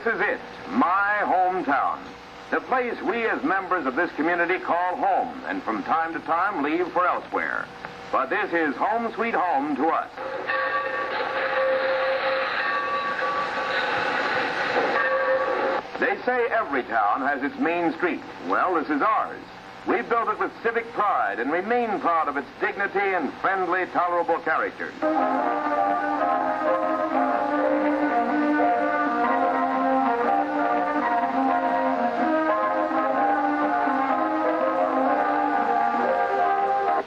is it, my hometown. The place we as members of this community call home, and from time to time leave for elsewhere. But this is home sweet home to us. They say every town has its main street. Well, this is ours. We built it with civic pride and remain proud of its dignity and friendly, tolerable characters.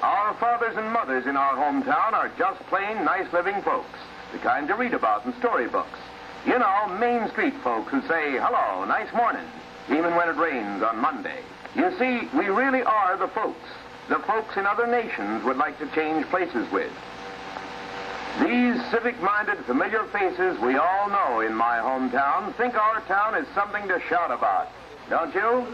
Our fathers and mothers in our hometown are just plain nice living folks, the kind you read about in storybooks. You know, Main Street folks who say, hello, nice morning, even when it rains on Monday. You see, we really are the folks in other nations would like to change places with. These civic-minded, familiar faces we all know in my hometown think our town is something to shout about. Don't you?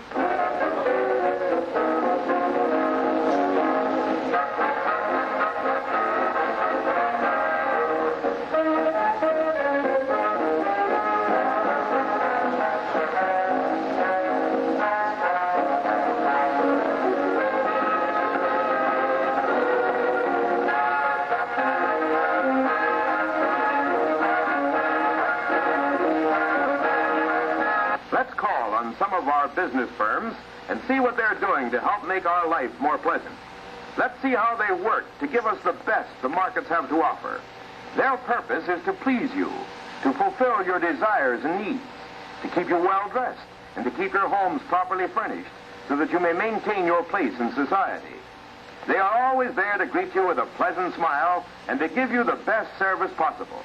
Let's call on some of our business firms and see what they're doing to help make our life more pleasant. Let's see how they work to give us the best the markets have to offer. Their purpose is to please you, to fulfill your desires and needs, to keep you well dressed, and to keep your homes properly furnished so that you may maintain your place in society. They are always there to greet you with a pleasant smile and to give you the best service possible.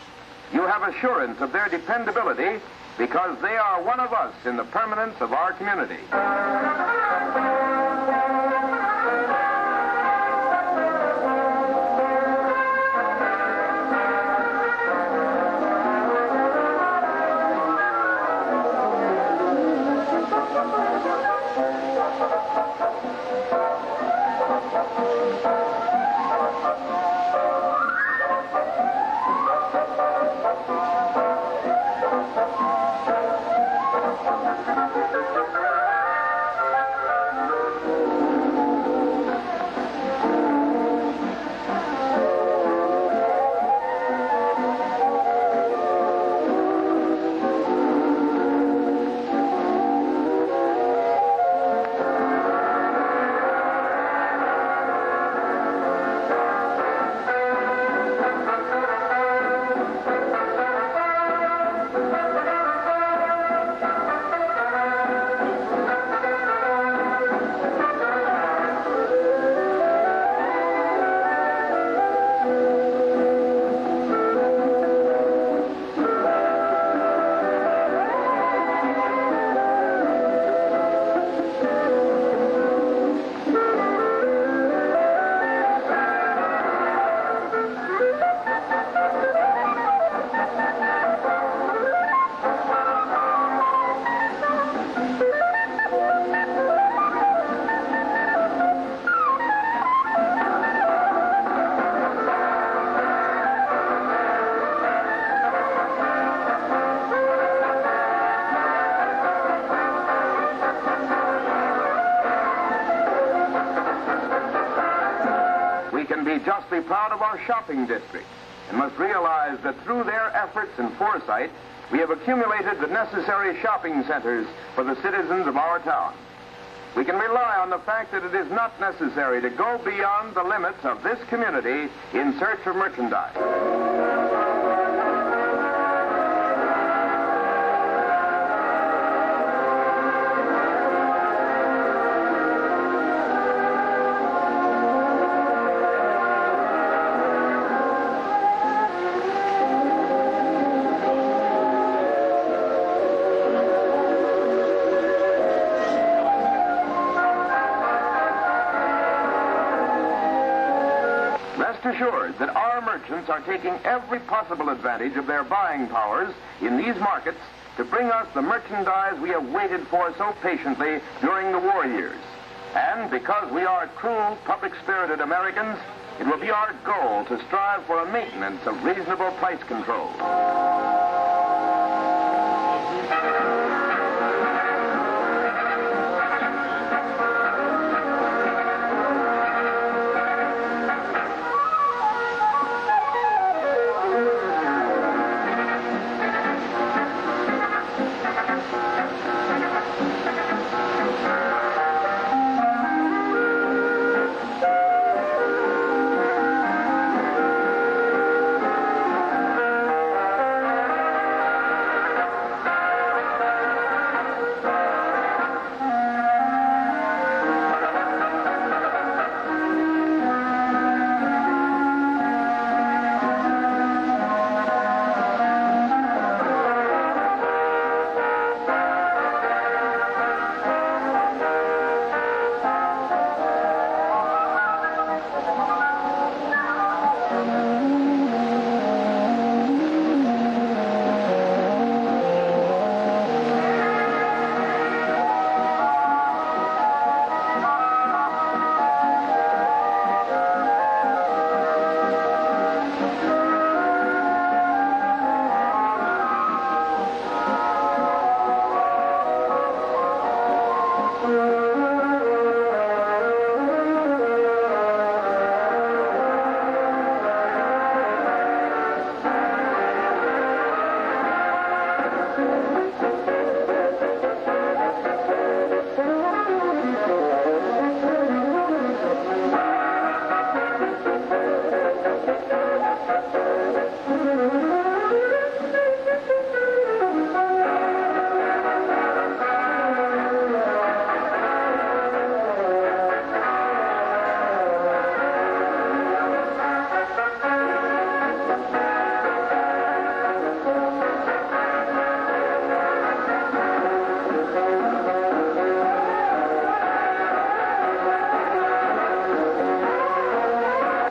You have assurance of their dependability because they are one of us in the permanence of our community. We just be proud of our shopping districts and must realize that through their efforts and foresight, we have accumulated the necessary shopping centers for the citizens of our town. We can rely on the fact that it is not necessary to go beyond the limits of this community in search of merchandise. Assured that our merchants are taking every possible advantage of their buying powers in these markets to bring us the merchandise we have waited for so patiently during the war years. And because we are true, public-spirited Americans, it will be our goal to strive for a maintenance of reasonable price control.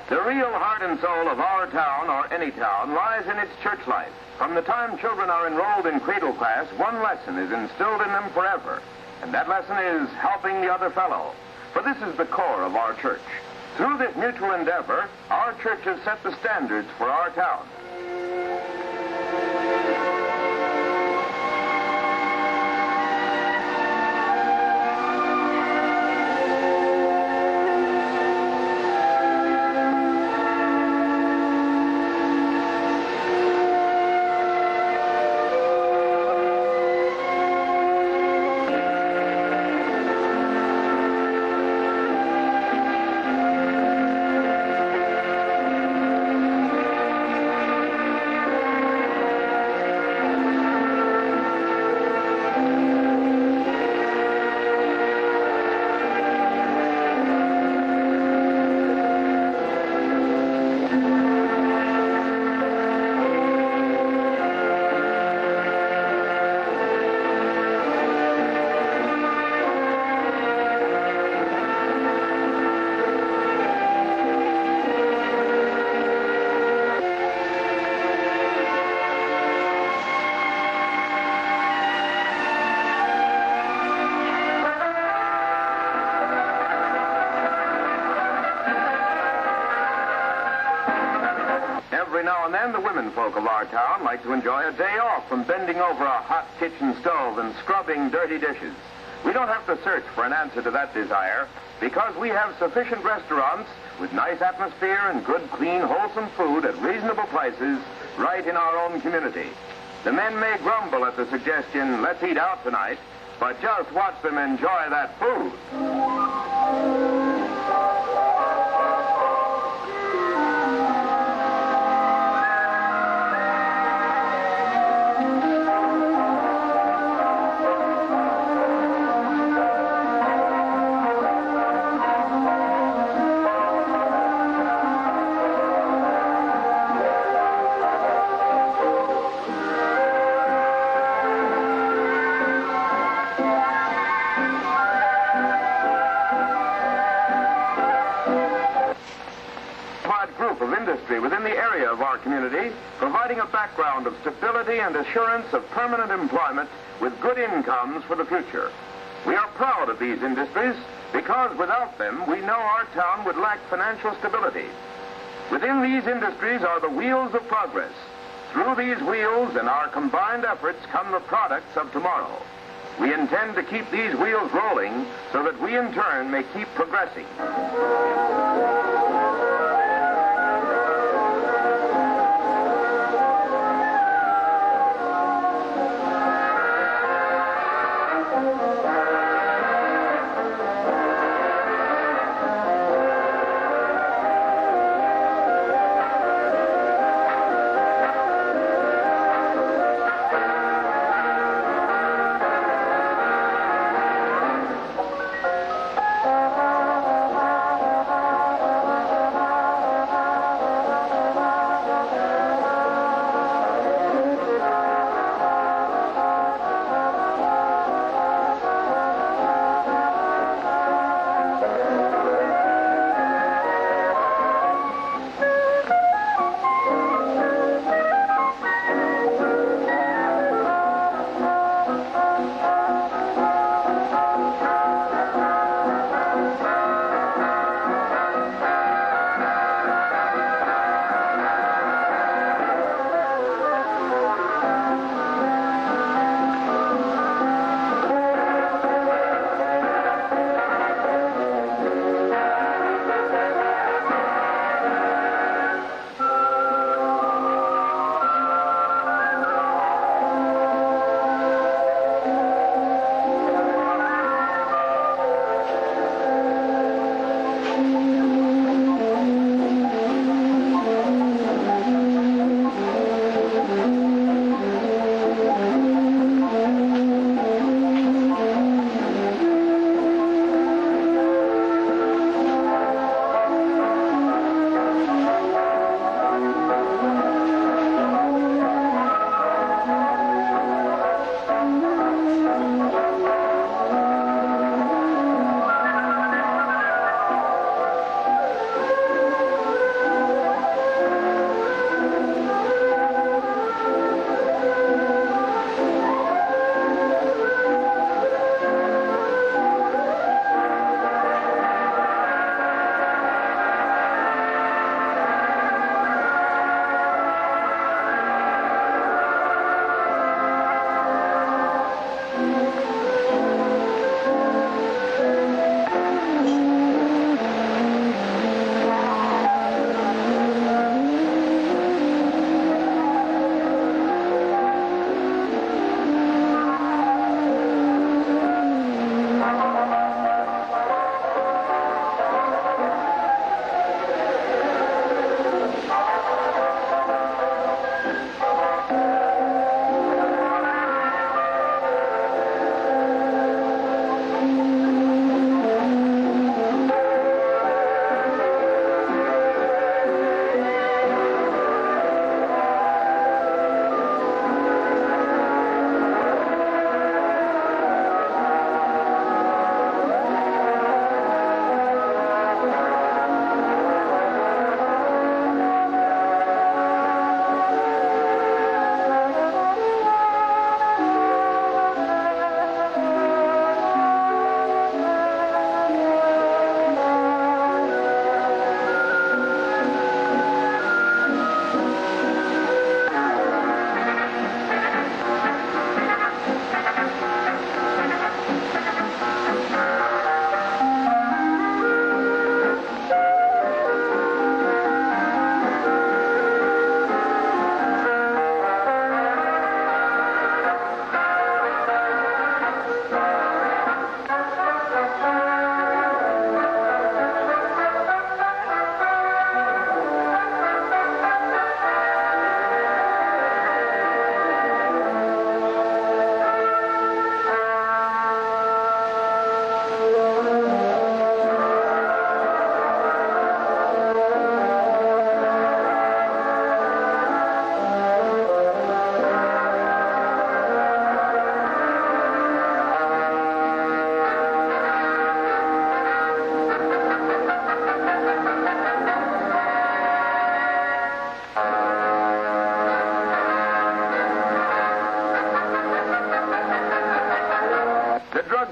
The real heart and soul of our town, or any town, lies in its church life. From the time children are enrolled in cradle class, one lesson is instilled in them forever. And that lesson is helping the other fellow. For this is the core of our church. Through this mutual endeavor, our church has set the standards for our town. Every now and then, the women folk of our town like to enjoy a day off from bending over a hot kitchen stove and scrubbing dirty dishes. We don't have to search for an answer to that desire because we have sufficient restaurants with nice atmosphere and good, clean, wholesome food at reasonable prices right in our own community. The men may grumble at the suggestion, let's eat out tonight, but just watch them enjoy that food. Group of industry within the area of our community, providing a background of stability and assurance of permanent employment with good incomes for the future. We are proud of these industries because without them, we know our town would lack financial stability. Within these industries are the wheels of progress. Through these wheels and our combined efforts come the products of tomorrow. We intend to keep these wheels rolling so that we in turn may keep progressing.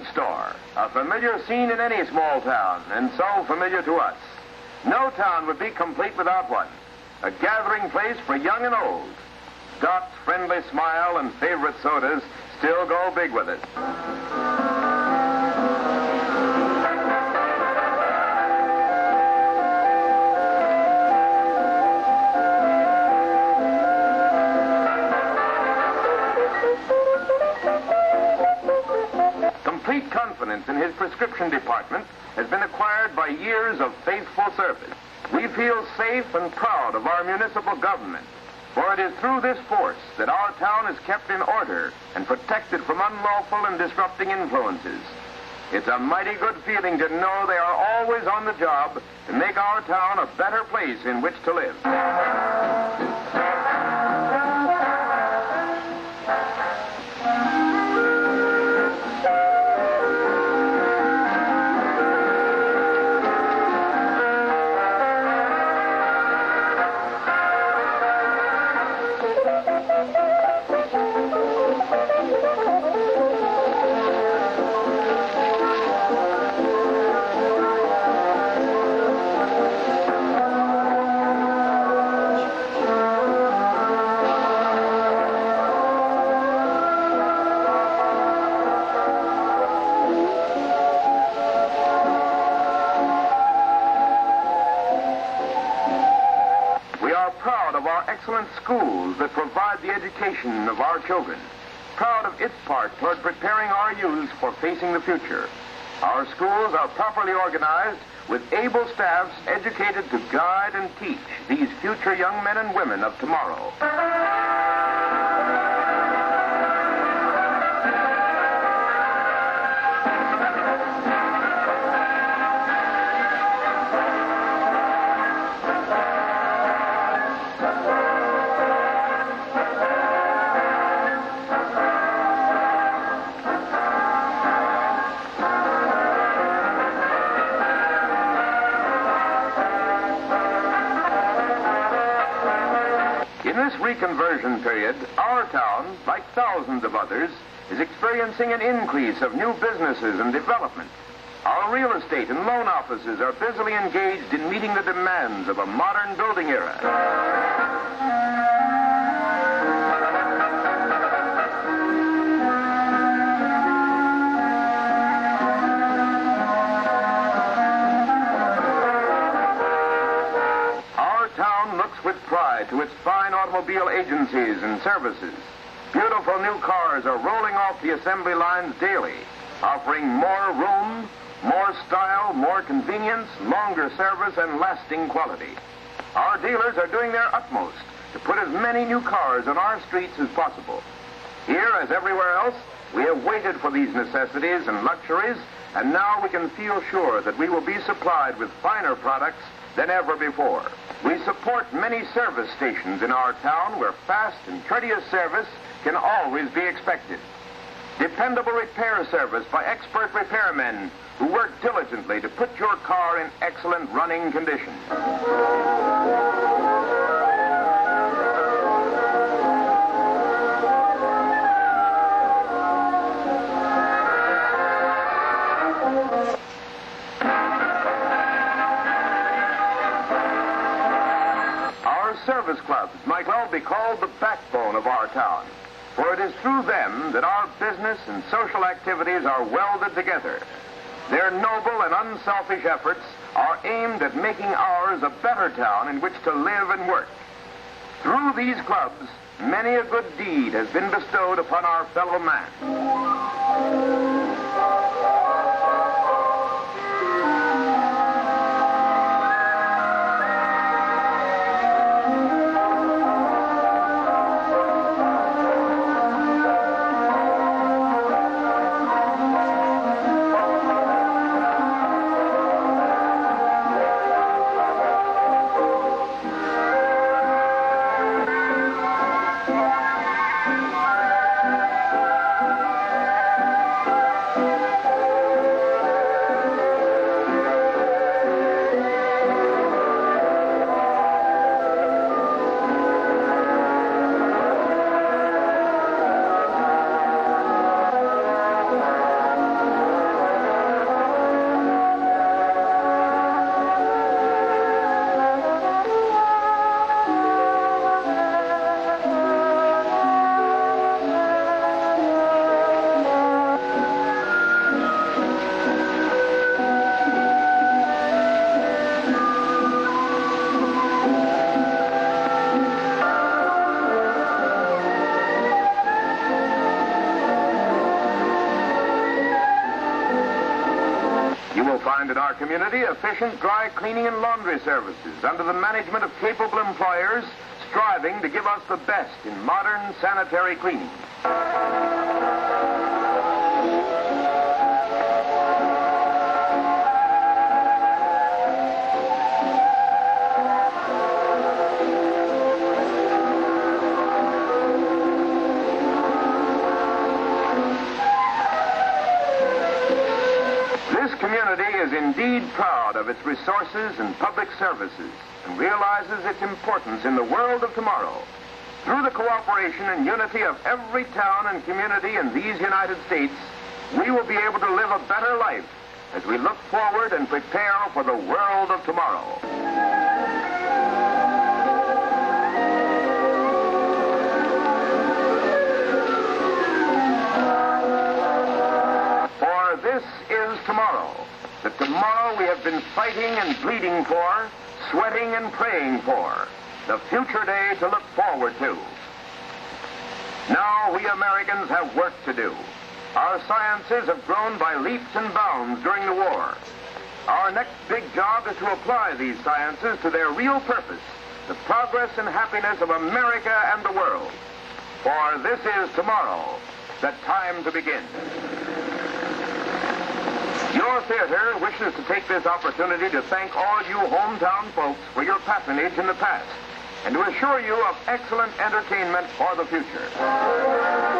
goods store, a familiar scene in any small town, and so familiar to us. No town would be complete without one. A gathering place for young and old. Doc's friendly smile and favorite sodas still go big with it. Complete confidence in his prescription department has been acquired by years of faithful service. We feel safe and proud of our municipal government, for it is through this force that our town is kept in order and protected from unlawful and disrupting influences. It's a mighty good feeling to know they are always on the job to make our town a better place in which to live. Excellent schools that provide the education of our children. Proud of its part toward preparing our youth for facing the future. Our schools are properly organized with able staffs educated to guide and teach these future young men and women of tomorrow. In this reconversion period, our town, like thousands of others, is experiencing an increase of new businesses and development. Our real estate and loan offices are busily engaged in meeting the demands of a modern building era. With pride to its fine automobile agencies and services. Beautiful new cars are rolling off the assembly lines daily, offering more room, more style, more convenience, longer service, and lasting quality. Our dealers are doing their utmost to put as many new cars on our streets as possible. Here, as everywhere else, we have waited for these necessities and luxuries, and now we can feel sure that we will be supplied with finer products than ever before. We support many service stations in our town where fast and courteous service can always be expected. Dependable repair service by expert repairmen who work diligently to put your car in excellent running condition. Service clubs might well be called the backbone of our town, for it is through them that our business and social activities are welded together. Their noble and unselfish efforts are aimed at making ours a better town in which to live and work. Through these clubs, many a good deed has been bestowed upon our fellow man. our community efficient dry cleaning and laundry services under the management of capable employers striving to give us the best in modern sanitary cleaning. This community is indeed proud of its resources and public services and realizes its importance in the world of tomorrow. Through the cooperation and unity of every town and community in these United States, we will be able to live a better life as we look forward and prepare for the world of tomorrow. For this is tomorrow, the tomorrow we have been fighting and bleeding for, sweating and praying for, the future day to look forward to. Now we Americans have work to do. Our sciences have grown by leaps and bounds during the war. Our next big job is to apply these sciences to their real purpose, the progress and happiness of America and the world. For this is tomorrow, the time to begin. Your theater wishes to take this opportunity to thank all you hometown folks for your patronage in the past and to assure you of excellent entertainment for the future.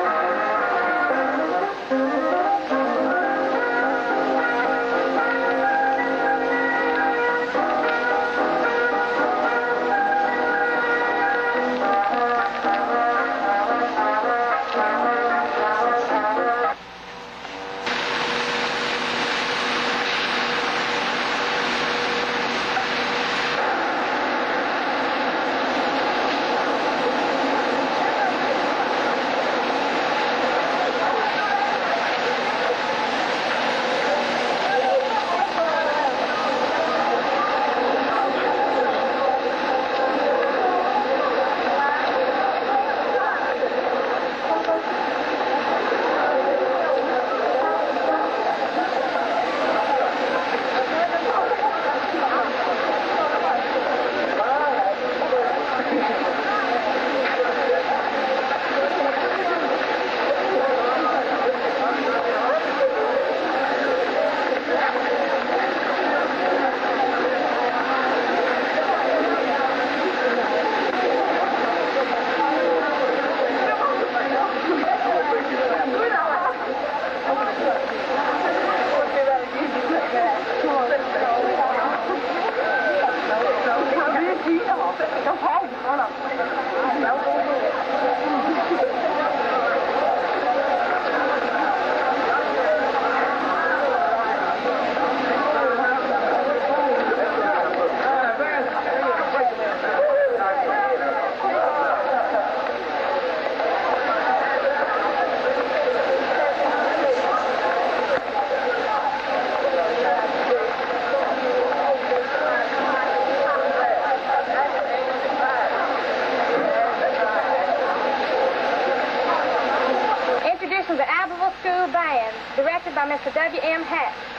The Abbeville School Band, directed by Mr. W.M. Hatch.